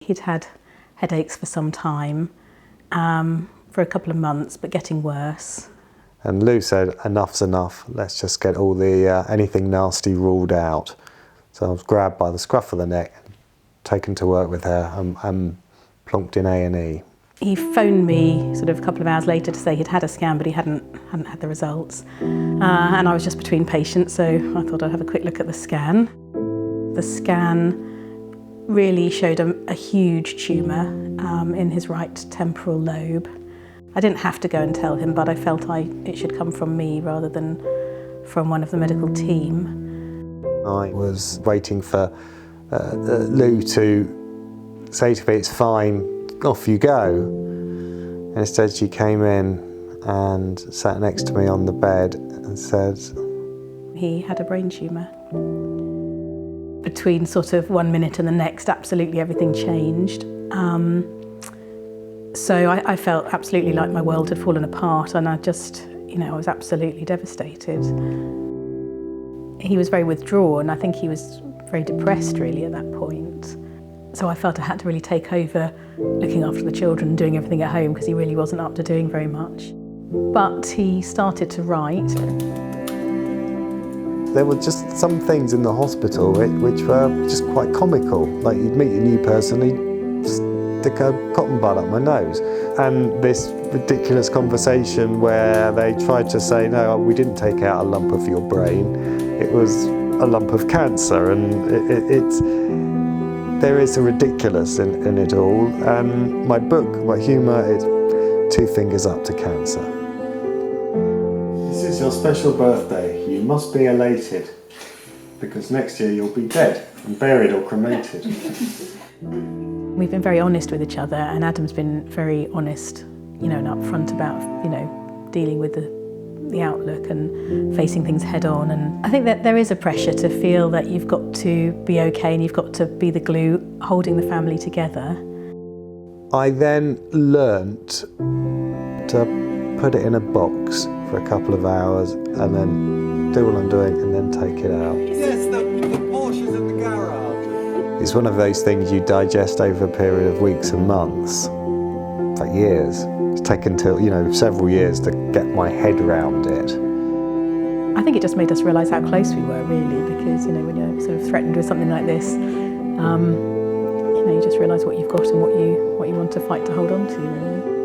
He'd had headaches for some time, for a couple of months, but getting worse. And Lou said, enough's enough, let's just get all the anything nasty ruled out. So I was grabbed by the scruff of the neck, taken to work with her and plonked in A&E. He phoned me sort of a couple of hours later to say he'd had a scan, but he hadn't had the results. And I was just between patients, so I thought I'd have a quick look at the scan. The scan really showed a huge tumour in his right temporal lobe. I didn't have to go and tell him, but I felt it should come from me rather than from one of the medical team. I was waiting for Lou to say to me, it's fine, off you go. And instead she came in and sat next to me on the bed and said... He had a brain tumour. Between sort of 1 minute and the next, absolutely everything changed. So I felt absolutely like my world had fallen apart, and I was absolutely devastated. He was very withdrawn. I think he was very depressed really at that point. So I felt I had to really take over looking after the children and doing everything at home because he really wasn't up to doing very much. But he started to write. There were just some things in the hospital which were just quite comical. Like you'd meet a new person, he'd stick a cotton bud up my nose. And this ridiculous conversation where they tried to say, no, we didn't take out a lump of your brain, it was a lump of cancer. And there is a ridiculous in it all. And my book, my humour, is 2 fingers up to cancer. This is your special birthday. You must be elated, because next year you'll be dead and buried or cremated. We've been very honest with each other, and Adam's been very honest, and upfront about, dealing with the outlook and facing things head on. And I think that there is a pressure to feel that you've got to be okay and you've got to be the glue holding the family together. I then learnt to put it in a box for a couple of hours and then do what I'm doing and then take it out. Yes, the Porsche's in the garage. It's one of those things you digest over a period of weeks and months, for years. It's taken several years to get my head around it. I think it just made us realise how close we were really, because when you're sort of threatened with something like this, you just realise what you've got and what you want to fight to hold on to really.